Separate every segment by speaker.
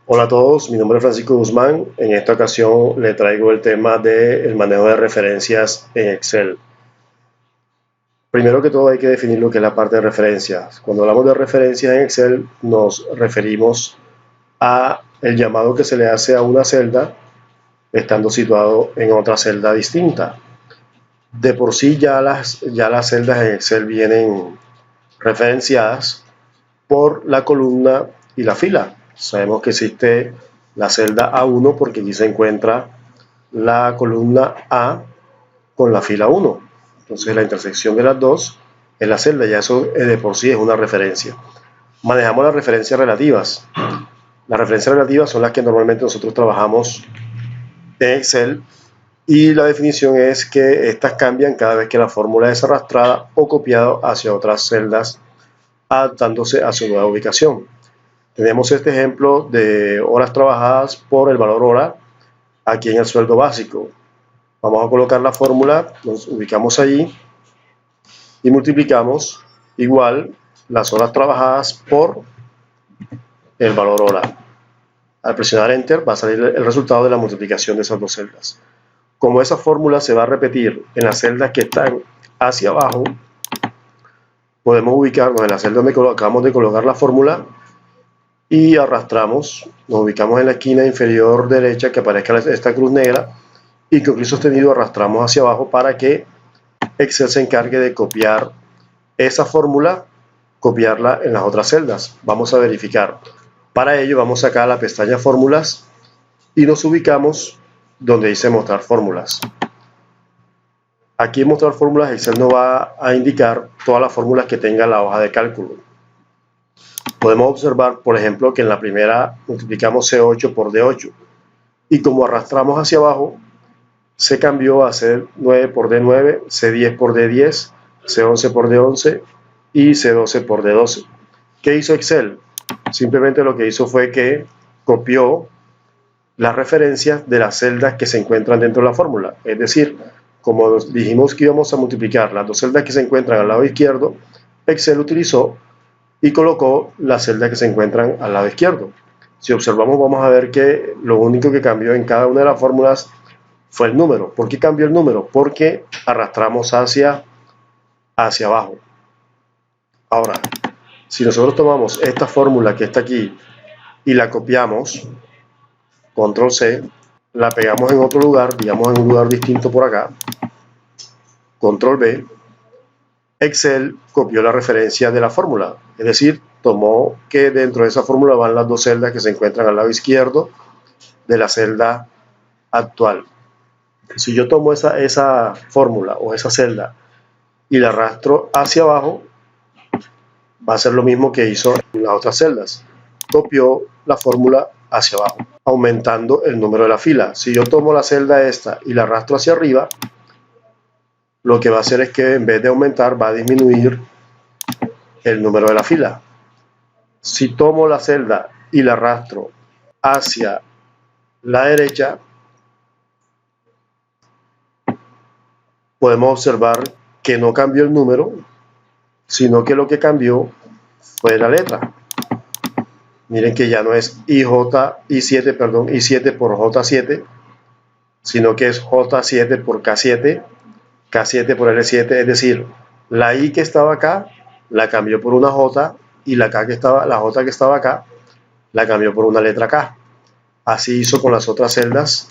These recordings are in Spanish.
Speaker 1: Hola a todos, mi nombre es Francisco Guzmán. En esta ocasión le traigo el tema del manejo de referencias en Excel. Primero que todo hay que definir lo que es la parte de referencias. Cuando hablamos de referencias en Excel nos referimos a el llamado que se le hace a una celda estando situado en otra celda distinta. De por sí ya las celdas en Excel vienen referenciadas por la columna y la fila. Sabemos que existe la celda A1 porque aquí se encuentra la columna A con la fila 1. Entonces la intersección de las dos es la celda, ya eso de por sí es una referencia. Manejamos las referencias relativas. Las referencias relativas son las que normalmente nosotros trabajamos en Excel y la definición es que estas cambian cada vez que la fórmula es arrastrada o copiada hacia otras celdas adaptándose a su nueva ubicación. Tenemos este ejemplo de horas trabajadas por el valor hora aquí en el sueldo básico. Vamos a colocar la fórmula, nos ubicamos allí y multiplicamos igual las horas trabajadas por el valor hora. Al presionar Enter va a salir el resultado de la multiplicación de esas dos celdas. Como esa fórmula se va a repetir en las celdas que están hacia abajo, podemos ubicarnos en la celda donde acabamos de colocar la fórmula y arrastramos, nos ubicamos en la esquina inferior derecha que aparezca esta cruz negra y con clic sostenido arrastramos hacia abajo para que Excel se encargue de copiar esa fórmula, copiarla en las otras celdas. Vamos a verificar. Para ello vamos acá a la pestaña fórmulas y nos ubicamos donde dice mostrar fórmulas. Aquí en mostrar fórmulas Excel nos va a indicar todas las fórmulas que tenga la hoja de cálculo. Podemos observar, por ejemplo, que en la primera multiplicamos C8 por D8 y como arrastramos hacia abajo, se cambió a C9 por D9, C10 por D10, C11 por D11 y C12 por D12. ¿Qué hizo Excel? Simplemente lo que hizo fue que copió las referencias de las celdas que se encuentran dentro de la fórmula. Es decir, como dijimos que íbamos a multiplicar las dos celdas que se encuentran al lado izquierdo, Excel utilizó y colocó las celdas que se encuentran al lado izquierdo. Si observamos, vamos a ver que lo único que cambió en cada una de las fórmulas fue el número. ¿Por qué cambió el número? Porque arrastramos hacia abajo. Ahora, si nosotros tomamos esta fórmula que está aquí y la copiamos, control C, la pegamos en otro lugar, digamos en un lugar distinto por acá, control V, Excel copió la referencia de la fórmula, es decir, tomó que dentro de esa fórmula van las dos celdas que se encuentran al lado izquierdo de la celda actual. Si yo tomo esa fórmula o esa celda y la arrastro hacia abajo, va a ser lo mismo que hizo en las otras celdas. Copió la fórmula hacia abajo, aumentando el número de la fila. Si yo tomo la celda esta y la arrastro hacia arriba, lo que va a hacer es que en vez de aumentar, va a disminuir el número de la fila. Si tomo la celda y la arrastro hacia la derecha, podemos observar que no cambió el número, sino que lo que cambió fue la letra. Miren que ya no es I7 por J7, sino que es J7 por K7, K7 por L7, es decir, la I que estaba acá la cambió por una J y la J que estaba acá la cambió por una letra K. Así hizo con las otras celdas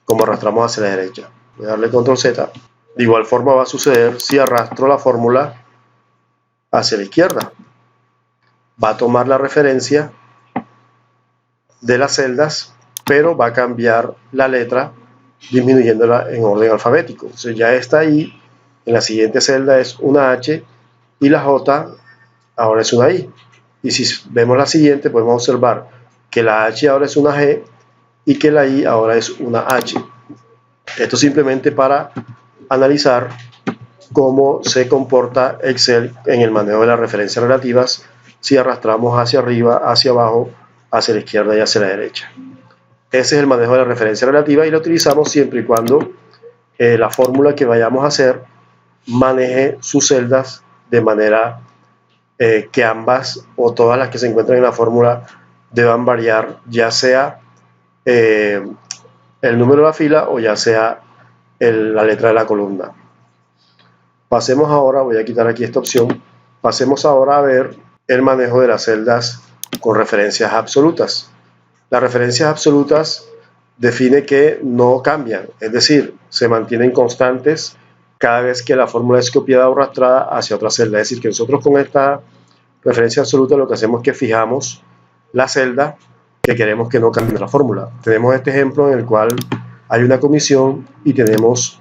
Speaker 1: como arrastramos hacia la derecha. Voy a darle control Z. De igual forma va a suceder si arrastro la fórmula hacia la izquierda. Va a tomar la referencia de las celdas, pero va a cambiar la letra disminuyéndola en orden alfabético. Entonces ya está ahí, en la siguiente celda es una H y la J ahora es una I. Y si vemos la siguiente, podemos observar que la H ahora es una G y que la I ahora es una H. Esto simplemente para analizar cómo se comporta Excel en el manejo de las referencias relativas si arrastramos hacia arriba, hacia abajo, hacia la izquierda y hacia la derecha. Ese es el manejo de la referencia relativa y lo utilizamos siempre y cuando la fórmula que vayamos a hacer maneje sus celdas de manera que ambas o todas las que se encuentran en la fórmula deban variar ya sea el número de la fila o ya sea la letra de la columna. Pasemos ahora, voy a quitar aquí esta opción, pasemos ahora a ver el manejo de las celdas con referencias absolutas. Las referencias absolutas define que no cambian, es decir, se mantienen constantes cada vez que la fórmula es copiada o arrastrada hacia otra celda. Es decir, que nosotros con esta referencia absoluta lo que hacemos es que fijamos la celda que queremos que no cambie la fórmula. Tenemos este ejemplo en el cual hay una comisión y tenemos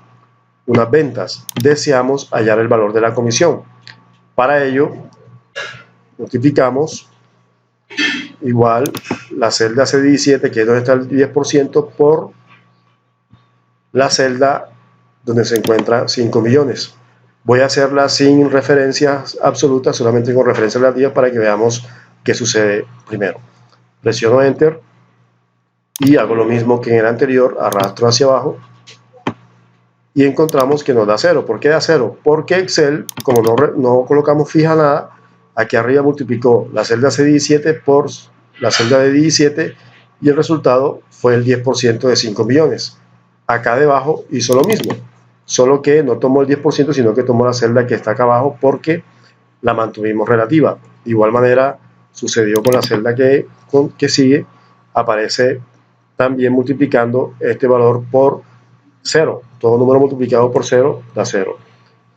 Speaker 1: unas ventas. Deseamos hallar el valor de la comisión. Para ello, multiplicamos igual la celda C17, que es donde está el 10%, por la celda donde se encuentra 5 millones. Voy a hacerla sin referencias absolutas, solamente con referencias relativas para que veamos qué sucede primero. Presiono Enter y hago lo mismo que en el anterior, arrastro hacia abajo y encontramos que nos da 0. ¿Por qué da 0? Porque Excel, como no colocamos fija nada, aquí arriba multiplicó la celda C17 por la celda de 17 y el resultado fue el 10% de 5 millones. Acá debajo hizo lo mismo, solo que no tomó el 10%, sino que tomó la celda que está acá abajo porque la mantuvimos relativa. De igual manera sucedió con la celda que sigue, aparece también multiplicando este valor por 0. Todo número multiplicado por 0 da 0.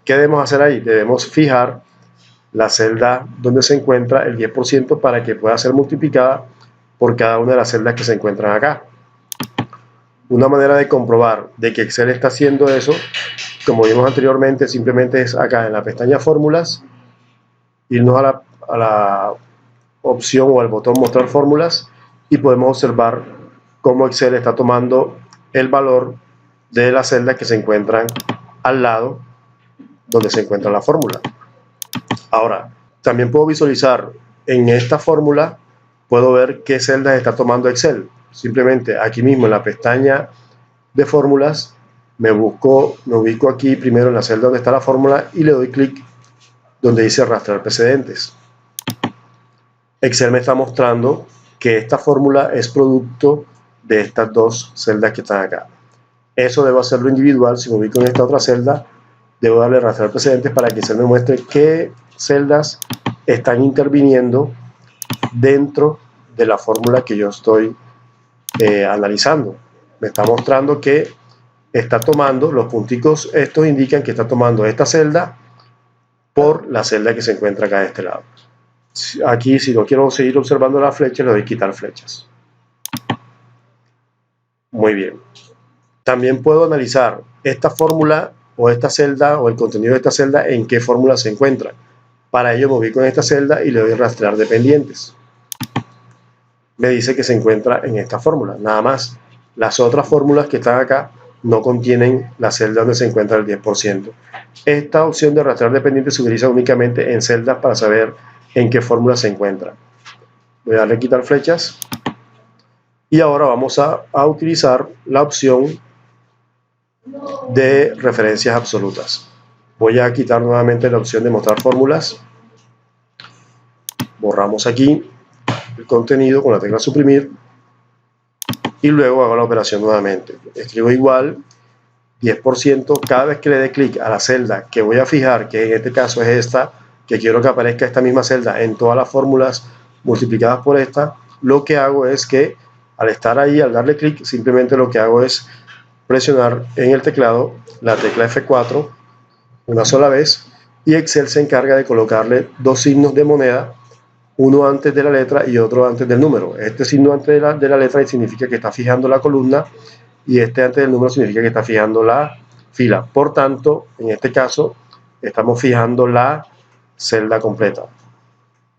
Speaker 1: ¿Qué debemos hacer ahí? Debemos fijar la celda donde se encuentra el 10% para que pueda ser multiplicada por cada una de las celdas que se encuentran acá. Una manera de comprobar de que Excel está haciendo eso, como vimos anteriormente, simplemente es acá en la pestaña Fórmulas, irnos a la opción o al botón Mostrar Fórmulas y podemos observar cómo Excel está tomando el valor de las celdas que se encuentran al lado donde se encuentra la fórmula. Ahora, también puedo visualizar en esta fórmula, puedo ver qué celdas está tomando Excel. Simplemente aquí mismo en la pestaña de fórmulas me ubico aquí primero en la celda donde está la fórmula y le doy clic donde dice arrastrar precedentes. Excel me está mostrando que esta fórmula es producto de estas dos celdas que están acá. Eso debo hacerlo individual. Si me ubico en esta otra celda, debo darle arrastrar precedentes para que Excel me muestre qué celdas están interviniendo dentro de la fórmula que yo estoy analizando. Me está mostrando que está tomando, los punticos estos indican que está tomando esta celda por la celda que se encuentra acá de este lado. Aquí, si no quiero seguir observando las flechas, le doy quitar flechas. Muy bien. También puedo analizar esta fórmula o esta celda o el contenido de esta celda en qué fórmula se encuentra. Para ello me ubico en esta celda y le doy rastrear dependientes. Me dice que se encuentra en esta fórmula, nada más. Las otras fórmulas que están acá no contienen la celda donde se encuentra el 10%. Esta opción de rastrear dependientes se utiliza únicamente en celdas para saber en qué fórmula se encuentra. Voy a darle a quitar flechas y ahora vamos a utilizar la opción de referencias absolutas. Voy a quitar nuevamente la opción de mostrar fórmulas. Borramos aquí el contenido con la tecla suprimir y luego hago la operación nuevamente. Escribo igual 10%. Cada vez que le dé clic a la celda que voy a fijar, que en este caso es esta, que quiero que aparezca esta misma celda en todas las fórmulas multiplicadas por esta, lo que hago es que al estar ahí, al darle clic, simplemente lo que hago es presionar en el teclado la tecla F4 una sola vez y Excel se encarga de colocarle dos signos de moneda, uno antes de la letra y otro antes del número. Este signo antes de la letra significa que está fijando la columna y este antes del número significa que está fijando la fila. Por tanto, en este caso, estamos fijando la celda completa.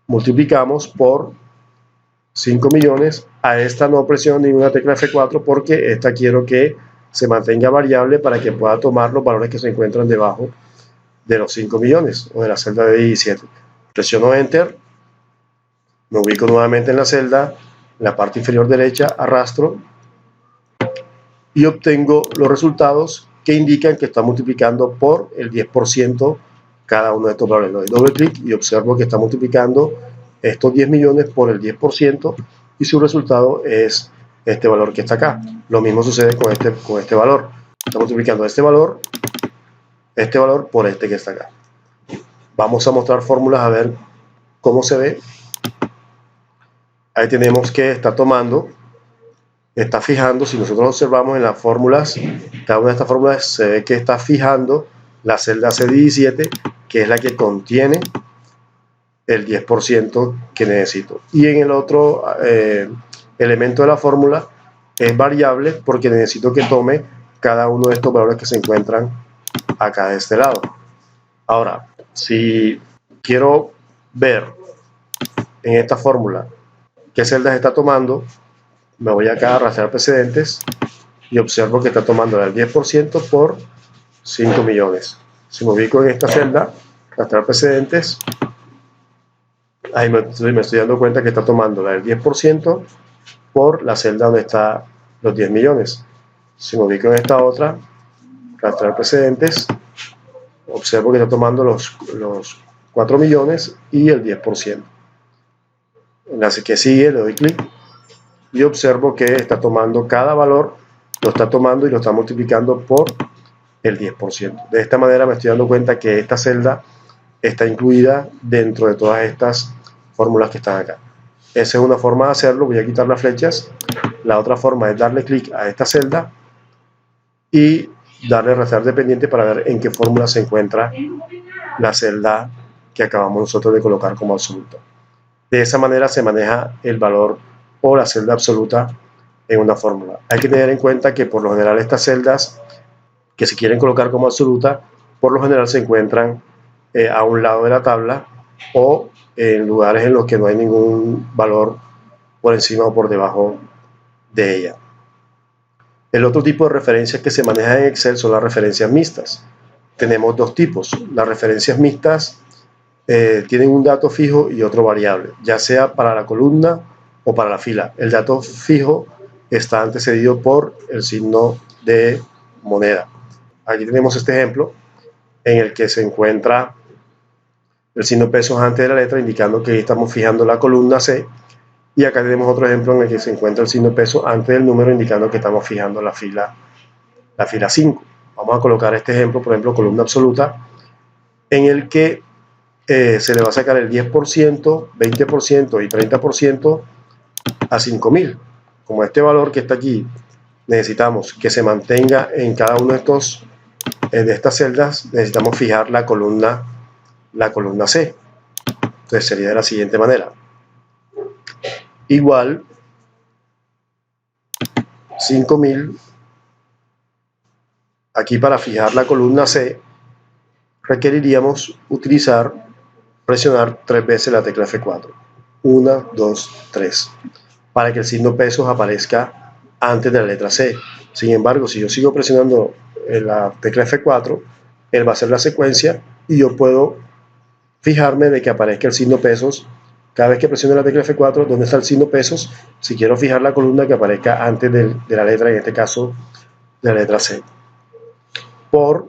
Speaker 1: Multiplicamos por 5 millones. A esta no presiono ninguna tecla F4 porque esta quiero que se mantenga variable para que pueda tomar los valores que se encuentran debajo de los 5 millones o de la celda de 17. Presiono Enter, me ubico nuevamente en la celda, en la parte inferior derecha, arrastro y obtengo los resultados que indican que está multiplicando por el 10% cada uno de estos valores. Le doy doble clic y observo que está multiplicando estos 10 millones por el 10% y su resultado es este valor que está acá. Lo mismo sucede con este valor. Estamos multiplicando este valor por este que está acá. Vamos a mostrar fórmulas a ver cómo se ve. Ahí tenemos que está tomando, está fijando. Si nosotros observamos en las fórmulas, cada una de estas fórmulas se ve que está fijando la celda C17, que es la que contiene el 10% que necesito. Y en el otro elemento de la fórmula es variable porque necesito que tome cada uno de estos valores que se encuentran acá de este lado. Ahora, si quiero ver en esta fórmula qué celdas está tomando, me voy acá a rastrear precedentes y observo que está tomando el 10% por 5 millones. Si me ubico en esta celda, rastrear precedentes, ahí me estoy dando cuenta que está tomando la del 10% por la celda donde está los 10 millones. Si me ubico en esta otra, rastrear precedentes, observo que está tomando los 4 millones y el 10%. En la que sigue le doy clic y observo que está tomando cada valor, lo está tomando y lo está multiplicando por el 10%. De esta manera me estoy dando cuenta que esta celda está incluida dentro de todas estas fórmulas que están acá. Esa es una forma de hacerlo. Voy a quitar las flechas. La otra forma es darle clic a esta celda y darle rastrear dependiente para ver en qué fórmula se encuentra la celda que acabamos nosotros de colocar como absoluta. De esa manera se maneja el valor o la celda absoluta en una fórmula. Hay que tener en cuenta que por lo general estas celdas que se quieren colocar como absoluta, por lo general se encuentran a un lado de la tabla o en lugares en los que no hay ningún valor por encima o por debajo de ella. El otro tipo de referencias que se maneja en Excel son las referencias mixtas. Tenemos dos tipos. Las referencias mixtas tienen un dato fijo y otro variable, ya sea para la columna o para la fila. El dato fijo está antecedido por el signo de moneda. Aquí tenemos este ejemplo en el que se encuentra el signo pesos antes de la letra, indicando que estamos fijando la columna C. Y acá tenemos otro ejemplo en el que se encuentra el signo peso antes del número, indicando que estamos fijando la fila 5. Vamos a colocar este ejemplo, por ejemplo, columna absoluta, en el que se le va a sacar el 10%, 20% y 30% a 5.000. Como este valor que está aquí necesitamos que se mantenga en cada uno de estas celdas, necesitamos fijar la columna C. Entonces sería de la siguiente manera. Igual 5.000. Aquí para fijar la columna C requeriríamos presionar 3 veces la tecla F4. 1, 2, 3. Para que el signo pesos aparezca antes de la letra C. Sin embargo, si yo sigo presionando la tecla F4, él va a hacer la secuencia y yo puedo fijarme de que aparezca el signo pesos. Cada vez que presione la tecla F4, ¿dónde está el signo pesos? Si quiero fijar la columna, que aparezca antes de la letra, en este caso de la letra C, por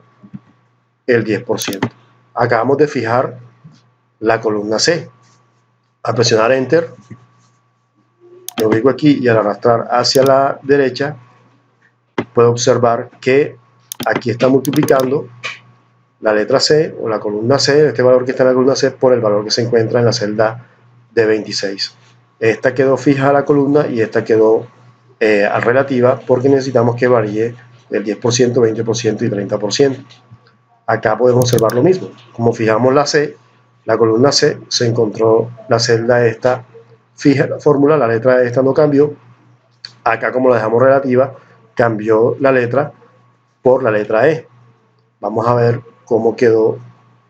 Speaker 1: el 10%. Acabamos de fijar la columna C. Al presionar Enter, me ubico aquí y al arrastrar hacia la derecha, puedo observar que aquí está multiplicando la letra C o la columna C, este valor que está en la columna C, por el valor que se encuentra en la celda de 26. Esta quedó fija a la columna y esta quedó relativa porque necesitamos que varíe el 10%, 20% y 30%. Acá podemos observar lo mismo. Como fijamos la C, la columna C, se encontró la celda esta fija la fórmula, la letra esta no cambió. Acá, como la dejamos relativa, cambió la letra por la letra E. Vamos a ver cómo quedó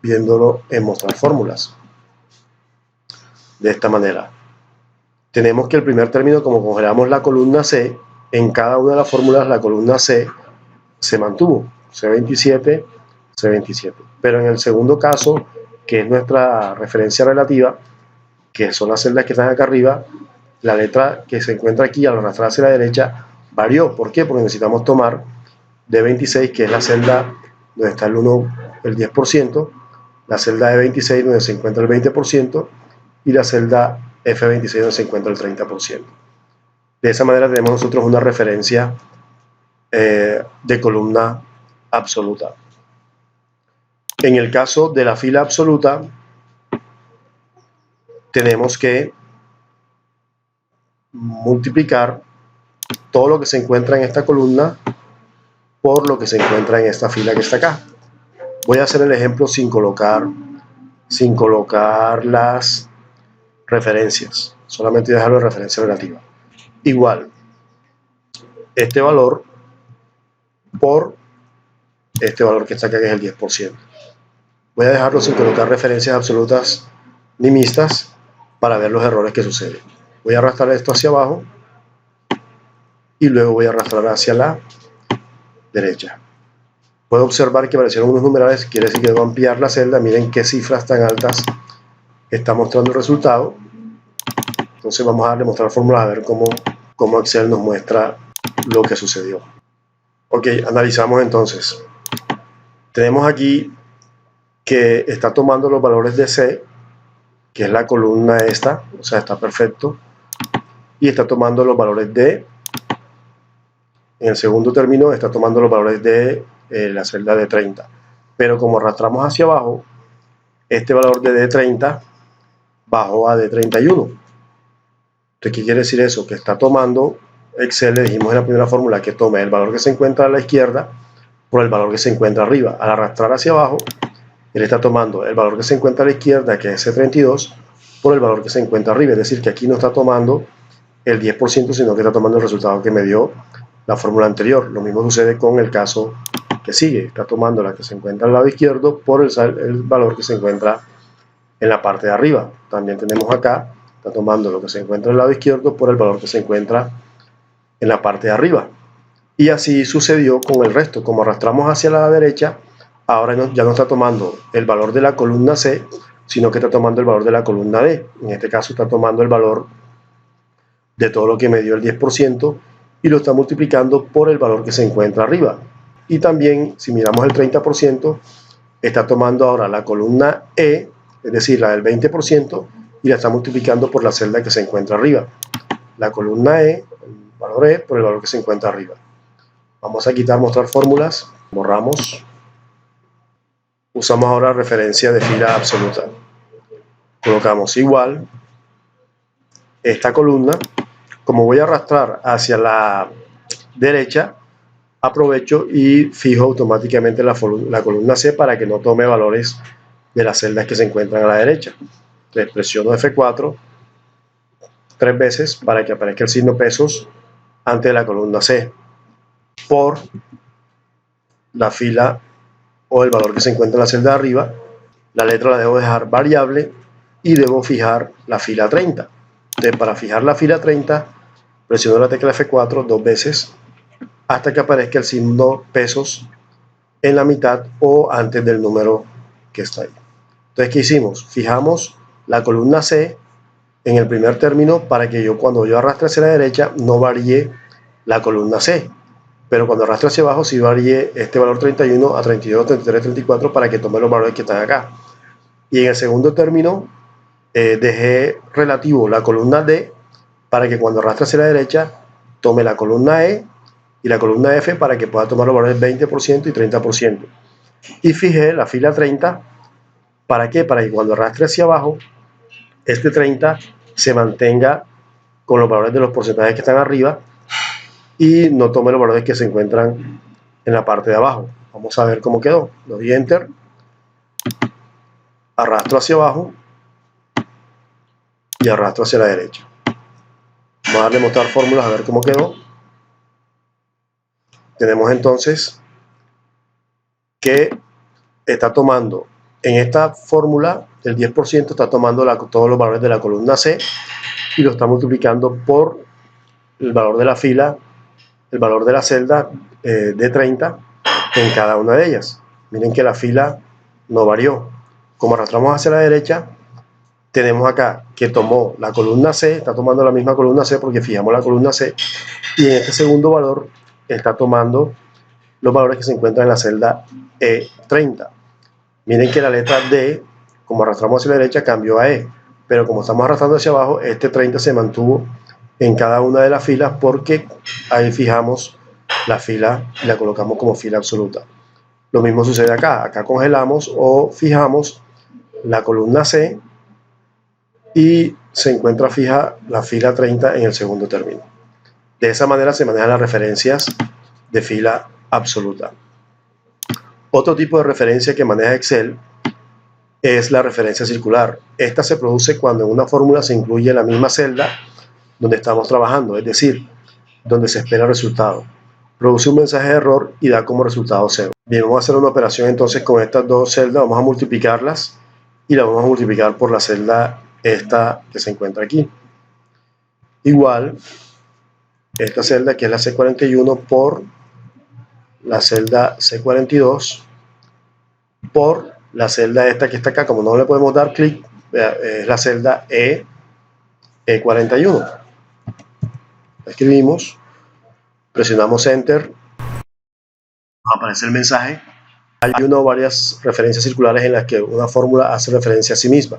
Speaker 1: viéndolo en mostrar fórmulas. De esta manera. Tenemos que el primer término, como congelamos la columna C, en cada una de las fórmulas la columna C se mantuvo. C27, C27. Pero en el segundo caso, que es nuestra referencia relativa, que son las celdas que están acá arriba, la letra que se encuentra aquí al arrastrar hacia la derecha varió. ¿Por qué? Porque necesitamos tomar D26, que es la celda donde está el 10%, la celda E26 donde se encuentra el 20% y la celda F26 donde se encuentra el 30%. De esa manera tenemos nosotros una referencia de columna absoluta. En el caso de la fila absoluta, tenemos que multiplicar todo lo que se encuentra en esta columna por lo que se encuentra en esta fila que está acá. Voy a hacer el ejemplo sin colocar las referencias, solamente dejarlo de referencia relativa. Igual, este valor por este valor que está acá, que es el 10%. Voy a dejarlo sin colocar referencias absolutas ni mixtas para ver los errores que suceden. Voy a arrastrar esto hacia abajo y luego voy a arrastrar hacia la derecha. Puedo observar que aparecieron unos numerales, quiere decir que debo ampliar la celda. Miren qué cifras tan altas está mostrando el resultado. Entonces vamos a darle mostrar fórmulas a ver cómo Excel nos muestra lo que sucedió. Ok, analizamos entonces. Tenemos aquí que está tomando los valores de C, que es la columna esta, o sea, está perfecto, y está tomando los valores de, en el segundo término, está tomando los valores de la celda de 30. Pero como arrastramos hacia abajo, este valor de D30 bajó a D31. Entonces, ¿qué quiere decir eso? Que está tomando, Excel, le dijimos en la primera fórmula que tome el valor que se encuentra a la izquierda por el valor que se encuentra arriba. Al arrastrar hacia abajo, él está tomando el valor que se encuentra a la izquierda, que es C32, por el valor que se encuentra arriba. Es decir, que aquí no está tomando el 10%, sino que está tomando el resultado que me dio la fórmula anterior. Lo mismo sucede con el caso que sigue. Está tomando la que se encuentra al lado izquierdo por el valor que se encuentra en la parte de arriba. También tenemos acá, está tomando lo que se encuentra al lado izquierdo por el valor que se encuentra en la parte de arriba. Y así sucedió con el resto. Como arrastramos hacia la derecha, ahora ya no está tomando el valor de la columna C, sino que está tomando el valor de la columna D. En este caso está tomando el valor de todo lo que me dio el 10% y lo está multiplicando por el valor que se encuentra arriba. Y también, si miramos el 30%, está tomando ahora la columna E, es decir, la del 20%, y la está multiplicando por la celda que se encuentra arriba. La columna E, el valor E, por el valor que se encuentra arriba. Vamos a quitar mostrar fórmulas, borramos. Usamos ahora referencia de fila absoluta. Colocamos igual esta columna. Como voy a arrastrar hacia la derecha, aprovecho y fijo automáticamente la columna C para que no tome valores de las celdas que se encuentran a la derecha. Entonces presiono F4 3 veces para que aparezca el signo pesos antes de la columna C por la fila o el valor que se encuentra en la celda de arriba. La letra la debo dejar variable y debo fijar la fila 30. Entonces, para fijar la fila 30, presiono la tecla F4 2 veces hasta que aparezca el signo pesos en la mitad o antes del número que está ahí. Entonces, ¿qué hicimos? Fijamos la columna C en el primer término para que cuando yo arrastre hacia la derecha no varíe la columna C. Pero cuando arrastre hacia abajo sí varíe este valor 31 a 32, 33, 34 para que tome los valores que están acá. Y en el segundo término dejé relativo la columna D para que cuando arrastre hacia la derecha tome la columna E y la columna F para que pueda tomar los valores 20% y 30%. Y fijé la fila 30, ¿para qué? Para que cuando arrastre hacia abajo, este 30 se mantenga con los valores de los porcentajes que están arriba y no tome los valores que se encuentran en la parte de abajo. Vamos a ver cómo quedó. Le doy Enter, arrastro hacia abajo y arrastro hacia la derecha. Vamos a darle mostrar fórmulas a ver cómo quedó. Tenemos entonces que está tomando en esta fórmula el 10%, está tomando todos los valores de la columna C y lo está multiplicando por el valor de la fila, el valor de la celda de 30 en cada una de ellas. Miren que la fila no varió. Como arrastramos hacia la derecha, tenemos acá que tomó la columna C, está tomando la misma columna C porque fijamos la columna C, y en este segundo valor está tomando los valores que se encuentran en la celda E30. Miren que la letra D, como arrastramos hacia la derecha, cambió a E, pero como estamos arrastrando hacia abajo, este 30 se mantuvo en cada una de las filas, porque ahí fijamos la fila y la colocamos como fila absoluta. Lo mismo sucede acá. Acá congelamos o fijamos la columna C y se encuentra fija la fila 30 en el segundo término. De esa manera se manejan las referencias de fila absoluta. Otro tipo de referencia que maneja Excel es la referencia circular. Esta se produce cuando en una fórmula se incluye la misma celda donde estamos trabajando, es decir, donde se espera el resultado. Produce un mensaje de error y da como resultado 0. Bien, vamos a hacer una operación entonces con estas dos celdas, vamos a multiplicarlas y la vamos a multiplicar por la celda esta que se encuentra aquí. Igual, esta celda que es la C41 por la celda C42 por la celda esta que está acá. Como no le podemos dar clic, es la celda E41. La escribimos, presionamos Enter, aparece el mensaje. Hay una o varias referencias circulares en las que una fórmula hace referencia a sí misma,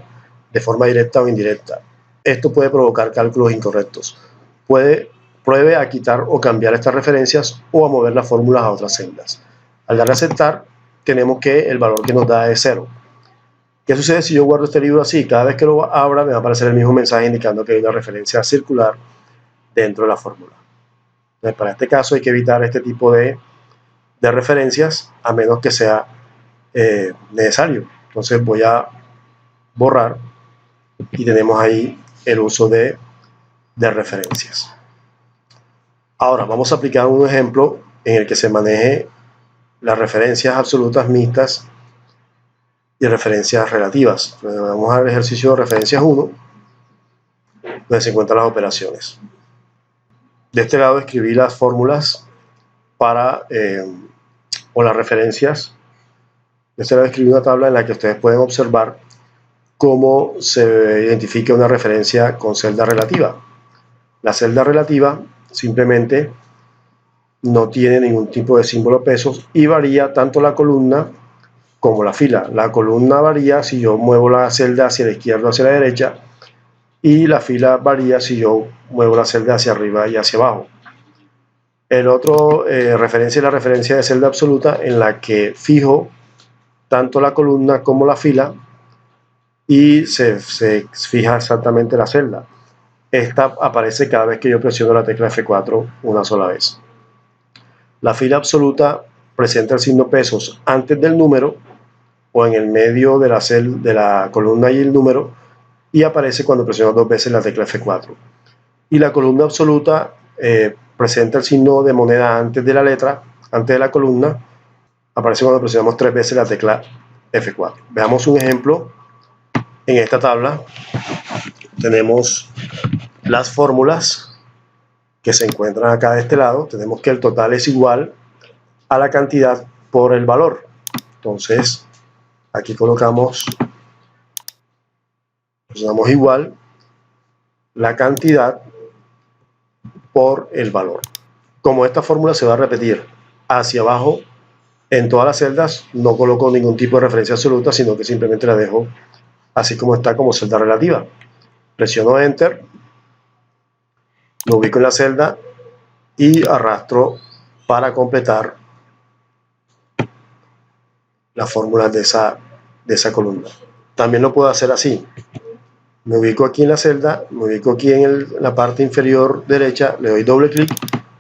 Speaker 1: de forma directa o indirecta. Esto puede provocar cálculos incorrectos. Pruebe a quitar o cambiar estas referencias o a mover las fórmulas a otras celdas. Al darle a aceptar, tenemos que el valor que nos da es 0. ¿Qué sucede si yo guardo este libro así? Cada vez que lo abra me va a aparecer el mismo mensaje indicando que hay una referencia circular dentro de la fórmula. Entonces, para este caso hay que evitar este tipo de referencias a menos que sea necesario. Entonces voy a borrar y tenemos ahí el uso de referencias. Ahora vamos a aplicar un ejemplo en el que se maneje las referencias absolutas mixtas y referencias relativas. Entonces, vamos al ejercicio de referencias 1, donde se encuentran las operaciones. De este lado escribí las fórmulas para o las referencias. De este lado escribí una tabla en la que ustedes pueden observar cómo se identifica una referencia con celda relativa. La celda relativa simplemente no tiene ningún tipo de símbolo pesos y varía tanto la columna como la fila. La columna varía si yo muevo la celda hacia la izquierda o hacia la derecha, y la fila varía si yo muevo la celda hacia arriba y hacia abajo. El otro referencia es la referencia de celda absoluta, en la que fijo tanto la columna como la fila y se fija exactamente la celda. Esta aparece cada vez que yo presiono la tecla F4 una sola vez. La fila absoluta presenta el signo pesos antes del número o en el medio de la columna y el número, y aparece cuando presiono dos veces la tecla F4. Y la columna absoluta presenta el signo de moneda antes de la letra, antes de la columna, aparece cuando presionamos 3 veces la tecla F4. Veamos un ejemplo. En esta tabla tenemos las fórmulas que se encuentran acá de este lado. Tenemos que el total es igual a la cantidad por el valor. Entonces, aquí colocamos igual la cantidad por el valor. Como esta fórmula se va a repetir hacia abajo en todas las celdas, no coloco ningún tipo de referencia absoluta, sino que simplemente la dejo así como está, como celda relativa. Presiono Enter, lo ubico en la celda y arrastro para completar las fórmulas de esa columna. También lo puedo hacer así. Me ubico aquí en la celda, me ubico aquí en la parte inferior derecha, le doy doble clic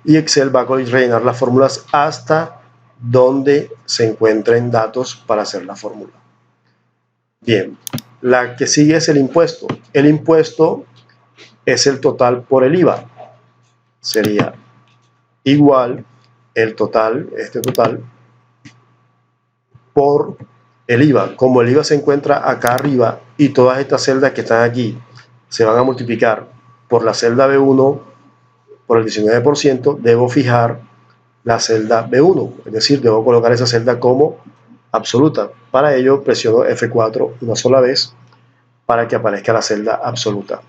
Speaker 1: y Excel va a rellenar las fórmulas hasta donde se encuentren datos para hacer la fórmula. Bien, la que sigue es el impuesto. El impuesto es el total por el IVA. Sería igual el total, este total, por el IVA. Como el IVA se encuentra acá arriba y todas estas celdas que están aquí se van a multiplicar por la celda B1 por el 19%, debo fijar la celda B1, es decir, debo colocar esa celda como absoluta. Para ello presiono F4 una sola vez para que aparezca la celda absoluta.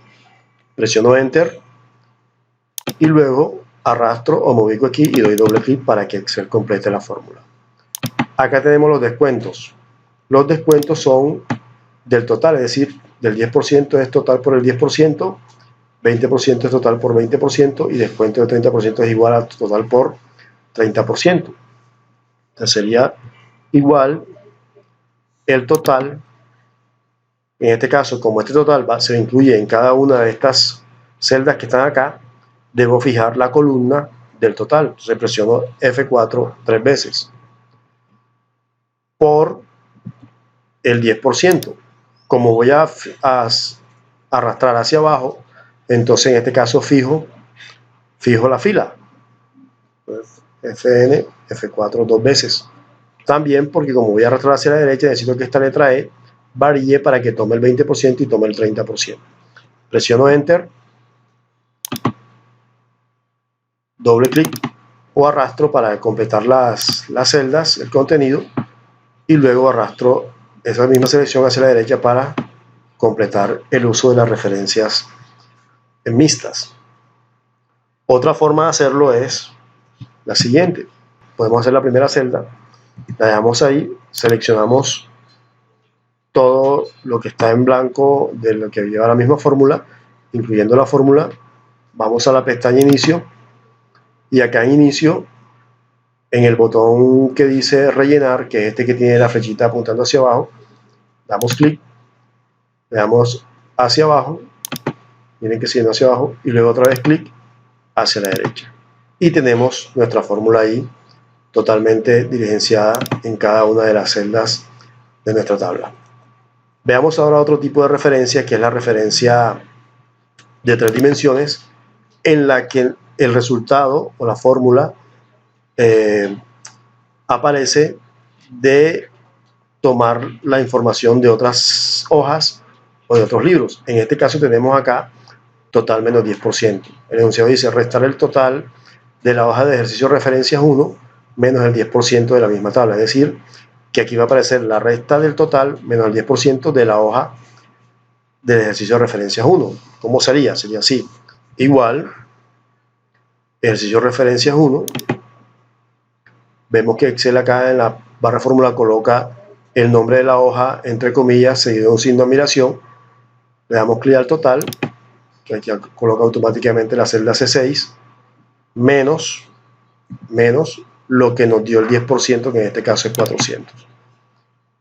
Speaker 1: Presiono Enter y luego arrastro o me ubico aquí y doy doble clic para que Excel complete la fórmula. Acá tenemos los descuentos. Los descuentos son del total, es decir, del 10% es total por el 10%, 20% es total por 20% y descuento de 30% es igual a total por 30%. Entonces sería igual el total. En este caso, como este total se incluye en cada una de estas celdas que están acá, debo fijar la columna del total. Entonces presiono F4 3 veces por el 10%. Como voy a arrastrar hacia abajo, entonces en este caso fijo la fila. Fn, F4 2 veces. También porque como voy a arrastrar hacia la derecha, necesito que esta letra E varíe para que tome el 20% y tome el 30%. Presiono Enter, doble clic o arrastro para completar las celdas, el contenido, y luego arrastro esa misma selección hacia la derecha para completar el uso de las referencias mixtas. Otra forma de hacerlo es la siguiente. Podemos hacer la primera celda, la dejamos ahí, seleccionamos todo lo que está en blanco de lo que lleva la misma fórmula, incluyendo la fórmula. Vamos a la pestaña Inicio y acá en Inicio, en el botón que dice Rellenar, que es este que tiene la flechita apuntando hacia abajo, damos clic, le damos hacia abajo, miren que sigue hacia abajo, y luego otra vez clic hacia la derecha. Y tenemos nuestra fórmula ahí totalmente diligenciada en cada una de las celdas de nuestra tabla. Veamos ahora otro tipo de referencia, que es la referencia de 3 dimensiones, en la que el resultado o la fórmula aparece de tomar la información de otras hojas o de otros libros. En este caso tenemos acá total menos 10%. El enunciado dice restar el total de la hoja de ejercicio referencias 1 menos el 10% de la misma tabla. Es decir, que aquí va a aparecer la resta del total menos el 10% de la hoja del ejercicio de referencias 1. ¿Cómo sería? Sería así. Igual, ejercicio de referencias 1. Vemos que Excel acá en la barra fórmula coloca el nombre de la hoja entre comillas seguido de un signo de admiración. Le damos clic al total, que aquí coloca automáticamente la celda C6, menos lo que nos dio el 10%, que en este caso es 400.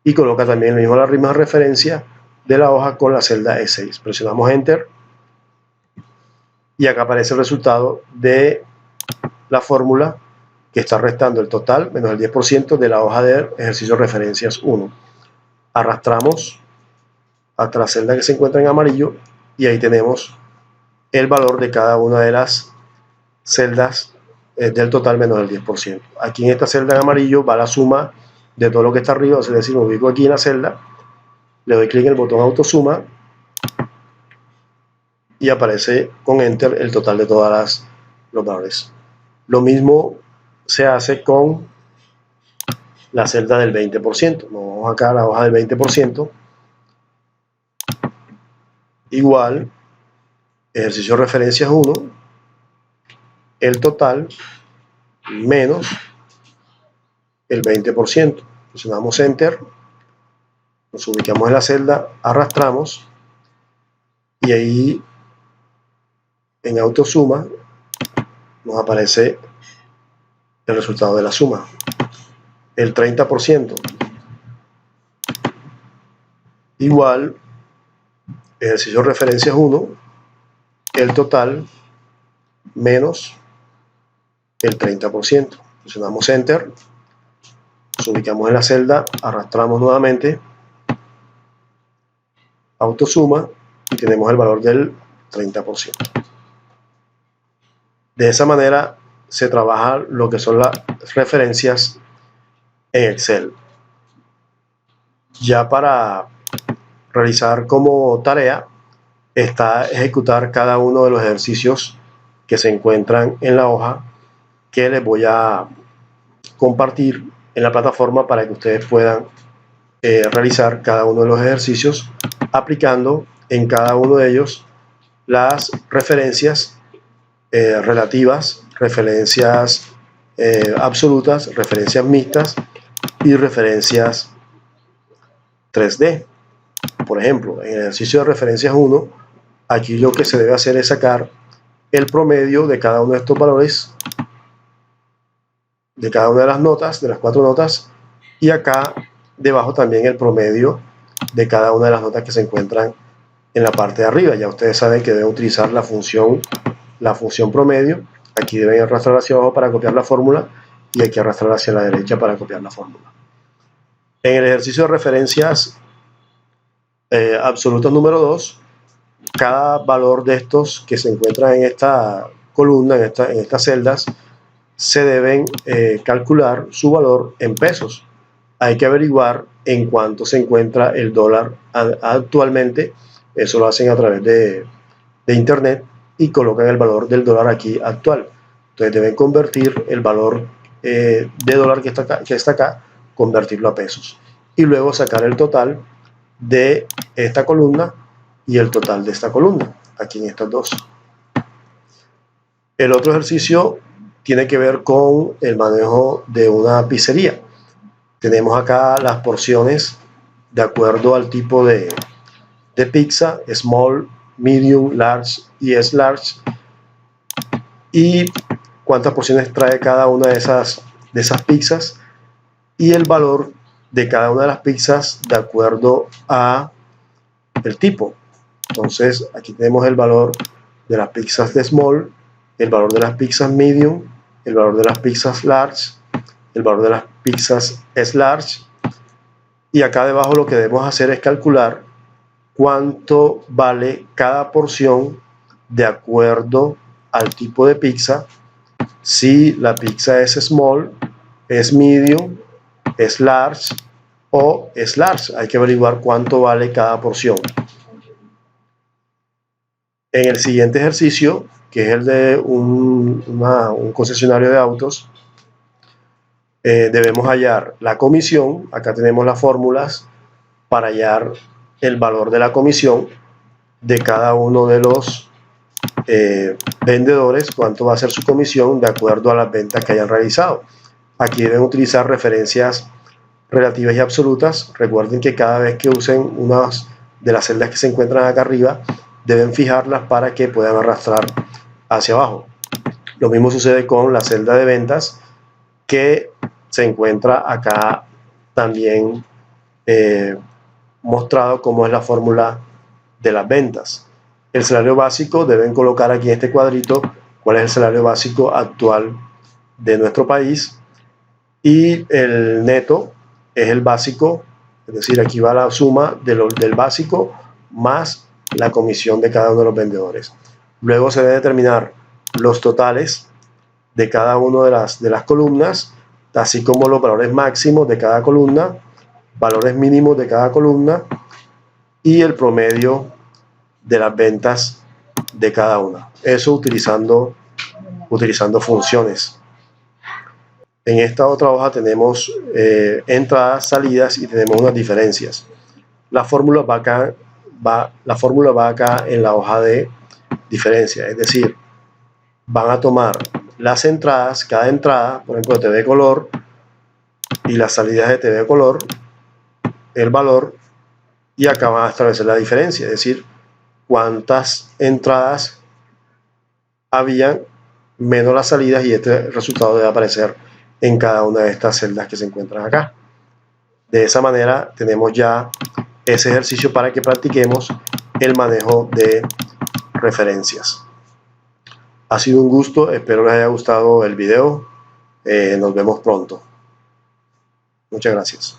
Speaker 1: Y coloca también la misma referencia de la hoja con la celda E6. Presionamos Enter y acá aparece el resultado de la fórmula que está restando el total menos el 10% de la hoja de ejercicio referencias 1. Arrastramos hasta la celda que se encuentra en amarillo y ahí tenemos el valor de cada una de las celdas del total menos el 10%. Aquí en esta celda en amarillo va la suma de todo lo que está arriba, es decir, me ubico aquí en la celda, le doy clic en el botón autosuma y aparece con Enter el total de todas los valores. Lo mismo se hace con la celda del 20%. Vamos acá a la hoja del 20%. Igual, ejercicio referencias 1, el total menos el 20%. Presionamos Enter, nos ubicamos en la celda, arrastramos y ahí en autosuma nos aparece el resultado de la suma, el 30%. Igual, ejercicio referencias 1, el total menos el 30%. Presionamos Enter, nos ubicamos en la celda, arrastramos nuevamente, autosuma y tenemos el valor del 30%. De esa manera se trabaja lo que son las referencias en Excel. Ya para realizar como tarea está ejecutar cada uno de los ejercicios que se encuentran en la hoja, que les voy a compartir en la plataforma para que ustedes puedan realizar cada uno de los ejercicios aplicando en cada uno de ellos las referencias relativas, referencias absolutas, referencias mixtas y referencias 3D. Por ejemplo, en el ejercicio de referencias 1 Aquí lo que se debe hacer es sacar el promedio de cada uno de estos valores, de cada una de las notas, de las 4 notas, y acá debajo también el promedio de cada una de las notas que se encuentran en la parte de arriba. Ya ustedes saben que deben utilizar la función promedio. Aquí deben arrastrar hacia abajo para copiar la fórmula y aquí arrastrar hacia la derecha para copiar la fórmula. En el ejercicio de referencias absolutas número 2, cada valor de estos que se encuentran en esta columna, en estas celdas, se deben calcular su valor en pesos. Hay que averiguar en cuánto se encuentra el dólar actualmente. Eso lo hacen a través de internet y colocan el valor del dólar aquí actual. Entonces deben convertir el valor de dólar que está acá, convertirlo a pesos. Y luego sacar el total de esta columna y el total de esta columna, aquí en estas dos. El otro ejercicio tiene que ver con el manejo de una pizzería. Tenemos acá las porciones de acuerdo al tipo de pizza, small, medium, large y S-large, y cuántas porciones trae cada una de esas pizzas y el valor de cada una de las pizzas de acuerdo a el tipo. Entonces aquí tenemos el valor de las pizzas de small, el valor de las pizzas medium, el valor de las pizzas large, el valor de las pizzas S-large, y acá debajo lo que debemos hacer es calcular cuánto vale cada porción de acuerdo al tipo de pizza. Si la pizza es small, es medium, es large o es large. Hay que averiguar cuánto vale cada porción. En el siguiente ejercicio, que es el de un concesionario de autos, debemos hallar la comisión. Acá tenemos las fórmulas para hallar el valor de la comisión de cada uno de los vendedores, cuánto va a ser su comisión de acuerdo a las ventas que hayan realizado. Aquí deben utilizar referencias relativas y absolutas. Recuerden que cada vez que usen unas de las celdas que se encuentran acá arriba, deben fijarlas para que puedan arrastrar hacia abajo. Lo mismo sucede con la celda de ventas, que se encuentra acá también mostrado cómo es la fórmula de las ventas. El salario básico, deben colocar aquí en este cuadrito cuál es el salario básico actual de nuestro país, y el neto es el básico, es decir, aquí va la suma del básico más la comisión de cada uno de los vendedores. Luego se debe determinar los totales de cada una de las columnas, así como los valores máximos de cada columna, valores mínimos de cada columna y el promedio de las ventas de cada una. Eso utilizando funciones. En esta otra hoja tenemos entradas, salidas y tenemos unas diferencias. La fórmula va acá en la hoja de diferencia, es decir, van a tomar las entradas, cada entrada, por ejemplo, de TV color, y las salidas de TV color, el valor, y acá van a establecer la diferencia, es decir, cuántas entradas habían menos las salidas, y este resultado debe aparecer en cada una de estas celdas que se encuentran acá. De esa manera tenemos ya ese ejercicio para que practiquemos el manejo de referencias. Ha sido un gusto, espero les haya gustado el video. Nos vemos pronto. Muchas gracias.